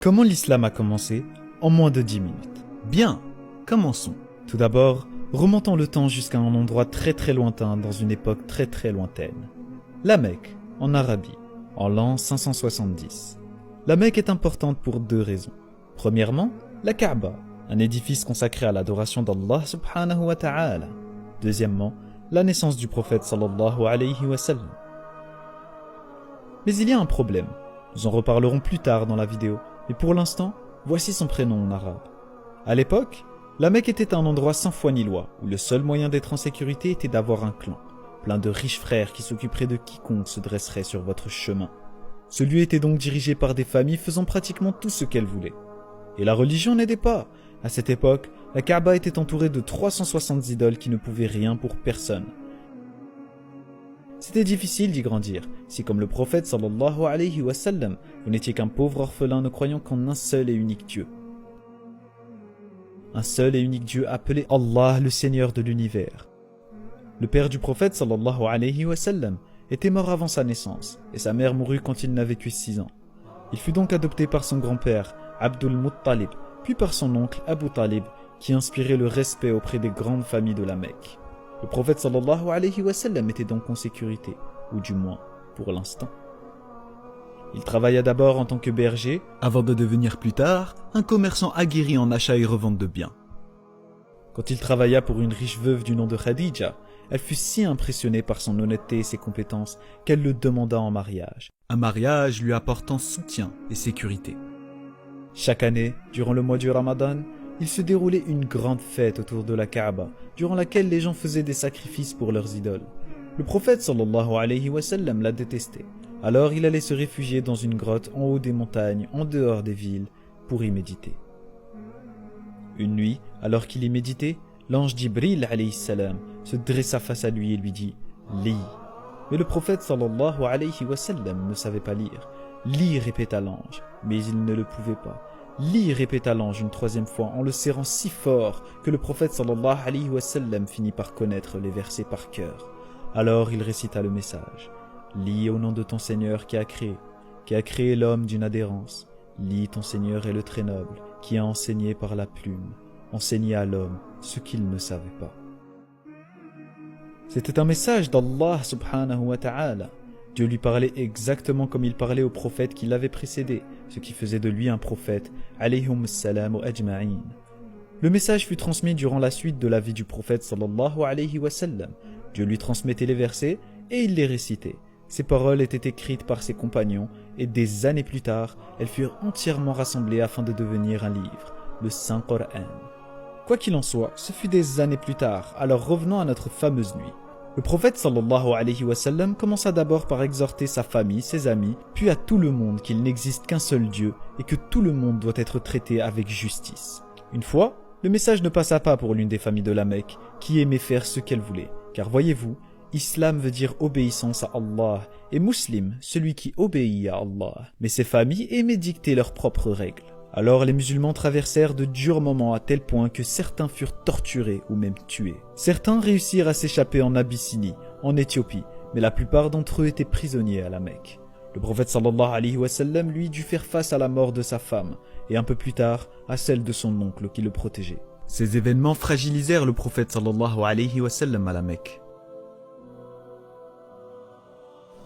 Comment l'islam a commencé en moins de 10 minutes? Bien, commençons. Tout d'abord, remontons le temps jusqu'à un endroit très lointain dans une époque très lointaine. La Mecque, en Arabie, en l'an 570. La Mecque est importante pour deux raisons. Premièrement, la Kaaba, un édifice consacré à l'adoration d'Allah subhanahu wa ta'ala. Deuxièmement, la naissance du prophète sallallahu alayhi wa sallam. Mais il y a un problème. Nous en reparlerons plus tard dans la vidéo. Mais pour l'instant, voici son prénom en arabe. À l'époque, la Mecque était un endroit sans foi ni loi, où le seul moyen d'être en sécurité était d'avoir un clan, plein de riches frères qui s'occuperaient de quiconque se dresserait sur votre chemin. Ce lieu était donc dirigé par des familles faisant pratiquement tout ce qu'elles voulaient. Et la religion n'aidait pas. À cette époque, la Kaaba était entourée de 360 idoles qui ne pouvaient rien pour personne. C'était difficile d'y grandir, si comme le prophète sallallahu alayhi wa sallam, vous n'étiez qu'un pauvre orphelin ne croyant qu'en un seul et unique Dieu. Un seul et unique Dieu appelé Allah, le Seigneur de l'univers. Le père du prophète sallallahu alayhi wa sallam était mort avant sa naissance, et sa mère mourut quand il n'avait que 6 ans. Il fut donc adopté par son grand-père, Abdul Muttalib, puis par son oncle Abu Talib, qui inspirait le respect auprès des grandes familles de la Mecque. Le prophète sallallahu alayhi wa sallam était donc en sécurité, ou du moins pour l'instant. Il travailla d'abord en tant que berger, avant de devenir plus tard un commerçant aguerri en achat et revente de biens. Quand il travailla pour une riche veuve du nom de Khadija, elle fut si impressionnée par son honnêteté et ses compétences qu'elle le demanda en mariage. Un mariage lui apportant soutien et sécurité. Chaque année, durant le mois du Ramadan, il se déroulait une grande fête autour de la Kaaba, durant laquelle les gens faisaient des sacrifices pour leurs idoles. Le prophète sallallahu alayhi wa sallam la détestait. Alors il allait se réfugier dans une grotte en haut des montagnes, en dehors des villes, pour y méditer. Une nuit, alors qu'il y méditait, l'ange Jibril alayhi salam se dressa face à lui et lui dit « Lis ». Mais le prophète sallallahu alayhi wa sallam ne savait pas lire. « Lis » répéta l'ange, mais il ne le pouvait pas. « Lis » répéta l'ange une troisième fois en le serrant si fort que le prophète sallallahu alayhi wa sallam finit par connaître les versets par cœur. Alors il récita le message. « Lis au nom de ton Seigneur qui a créé l'homme d'une adhérence. Lis ton Seigneur est le très noble, qui a enseigné par la plume, enseigné à l'homme ce qu'il ne savait pas. » C'était un message d'Allah subhanahu wa ta'ala. Dieu lui parlait exactement comme il parlait au prophète qui l'avait précédé, ce qui faisait de lui un prophète, alayhum salam ajma'in. Le message fut transmis durant la suite de la vie du prophète sallallahu alayhi wa sallam. Dieu lui transmettait les versets et il les récitait. Ces paroles étaient écrites par ses compagnons et des années plus tard, elles furent entièrement rassemblées afin de devenir un livre, le Saint-Coran. Quoi qu'il en soit, ce fut des années plus tard, alors revenons à notre fameuse nuit. Le prophète sallallahu alayhi wa sallam commença d'abord par exhorter sa famille, ses amis, puis à tout le monde qu'il n'existe qu'un seul Dieu et que tout le monde doit être traité avec justice. Une fois, le message ne passa pas pour l'une des familles de la Mecque, qui aimait faire ce qu'elle voulait. Car voyez-vous, Islam veut dire obéissance à Allah, et Muslim, celui qui obéit à Allah. Mais ces familles aimaient dicter leurs propres règles. Alors les musulmans traversèrent de durs moments à tel point que certains furent torturés ou même tués. Certains réussirent à s'échapper en Abyssinie, en Éthiopie, mais la plupart d'entre eux étaient prisonniers à la Mecque. Le prophète sallallahu alayhi wa sallam lui dut faire face à la mort de sa femme, et un peu plus tard à celle de son oncle qui le protégeait. Ces événements fragilisèrent le prophète sallallahu alayhi wa sallam à la Mecque.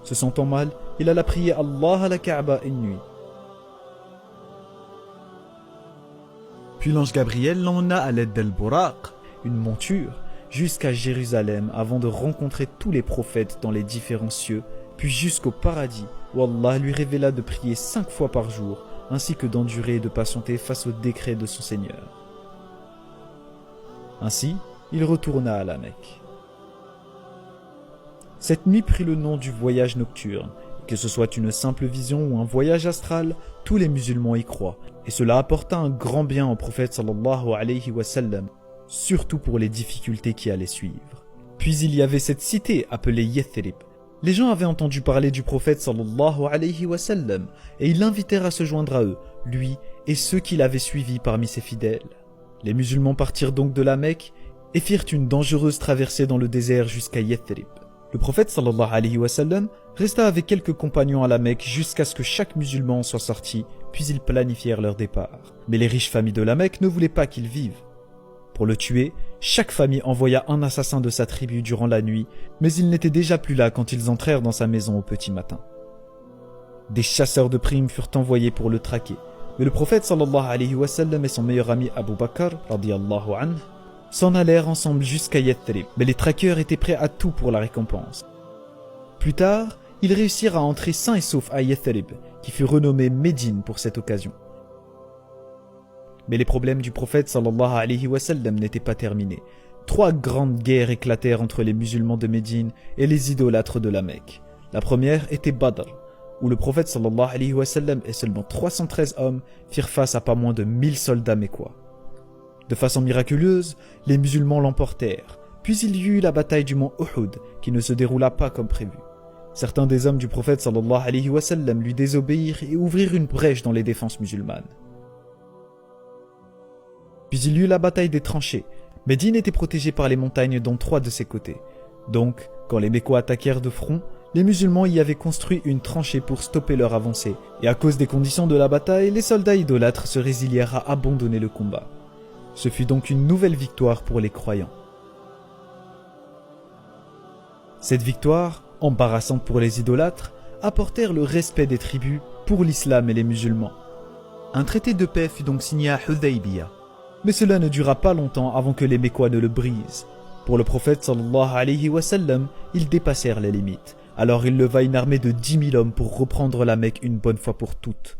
Se sentant mal, il alla prier Allah à la Kaaba une nuit. Puis l'ange Gabriel l'emmena à l'aide d'Al-Buraq, une monture, jusqu'à Jérusalem avant de rencontrer tous les prophètes dans les différents cieux, puis jusqu'au paradis où Allah lui révéla de prier 5 fois par jour, ainsi que d'endurer et de patienter face au décret de son Seigneur. Ainsi, il retourna à la Mecque. Cette nuit prit le nom du voyage nocturne. Que ce soit une simple vision ou un voyage astral, tous les musulmans y croient. Et cela apporta un grand bien au prophète sallallahu alayhi wa sallam, surtout pour les difficultés qui allaient suivre. Puis il y avait cette cité appelée Yathrib. Les gens avaient entendu parler du prophète sallallahu alayhi wa sallam et ils l'invitèrent à se joindre à eux, lui et ceux qui l'avaient suivi parmi ses fidèles. Les musulmans partirent donc de la Mecque et firent une dangereuse traversée dans le désert jusqu'à Yathrib. Le prophète sallallahu alayhi wa sallam resta avec quelques compagnons à la Mecque jusqu'à ce que chaque musulman soit sorti, puis ils planifièrent leur départ. Mais les riches familles de la Mecque ne voulaient pas qu'ils vivent. Pour le tuer, chaque famille envoya un assassin de sa tribu durant la nuit, mais il n'était déjà plus là quand ils entrèrent dans sa maison au petit matin. Des chasseurs de primes furent envoyés pour le traquer, mais le prophète sallallahu alayhi wa sallam et son meilleur ami Abu Bakr radiyallahu anhu s'en allèrent ensemble jusqu'à Yathrib, mais les traqueurs étaient prêts à tout pour la récompense. Plus tard, ils réussirent à entrer sains et saufs à Yathrib, qui fut renommé Médine pour cette occasion. Mais les problèmes du prophète sallallahu alayhi wa sallam n'étaient pas terminés. 3 grandes guerres éclatèrent entre les musulmans de Médine et les idolâtres de la Mecque. La première était Badr, où le prophète sallallahu alayhi wa sallam et seulement 313 hommes firent face à pas moins de 1000 soldats mécois. De façon miraculeuse, les musulmans l'emportèrent, puis il y eut la bataille du mont Uhud, qui ne se déroula pas comme prévu. Certains des hommes du prophète sallallahu alayhi wa sallam lui désobéirent et ouvrirent une brèche dans les défenses musulmanes. Puis il y eut la bataille des tranchées. Médine était protégée par les montagnes dont 3 de ses côtés. Donc, quand les Mécois attaquèrent de front, les musulmans y avaient construit une tranchée pour stopper leur avancée, et à cause des conditions de la bataille, les soldats idolâtres se résilièrent à abandonner le combat. Ce fut donc une nouvelle victoire pour les croyants. Cette victoire, embarrassante pour les idolâtres, apportèrent le respect des tribus pour l'islam et les musulmans. Un traité de paix fut donc signé à Hudaybiyah. Mais cela ne dura pas longtemps avant que les Mécois ne le brisent. Pour le prophète sallallahu alayhi wa sallam, ils dépassèrent les limites. Alors il leva une armée de 10 000 hommes pour reprendre la Mecque une bonne fois pour toutes.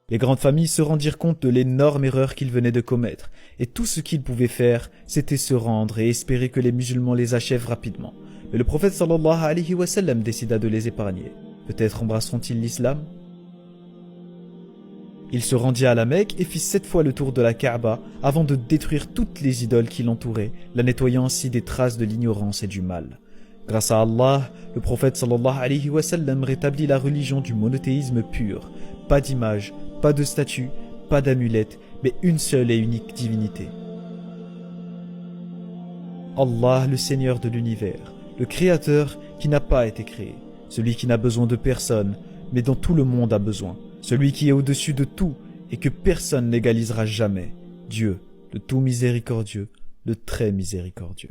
Les grandes familles se rendirent compte de l'énorme erreur qu'ils venaient de commettre, et tout ce qu'ils pouvaient faire, c'était se rendre et espérer que les musulmans les achèvent rapidement. Mais le prophète sallallahu alayhi wa sallam décida de les épargner. Peut-être embrasseront-ils l'islam ? Il se rendit à la Mecque et fit 7 fois le tour de la Kaaba avant de détruire toutes les idoles qui l'entouraient, la nettoyant ainsi des traces de l'ignorance et du mal. Grâce à Allah, le prophète sallallahu alayhi wa sallam rétablit la religion du monothéisme pur. Pas d'image, pas de statue, pas d'amulette, mais une seule et unique divinité. Allah, le Seigneur de l'univers, le Créateur qui n'a pas été créé, celui qui n'a besoin de personne, mais dont tout le monde a besoin. Celui qui est au-dessus de tout et que personne n'égalisera jamais. Dieu, le tout miséricordieux, le très miséricordieux.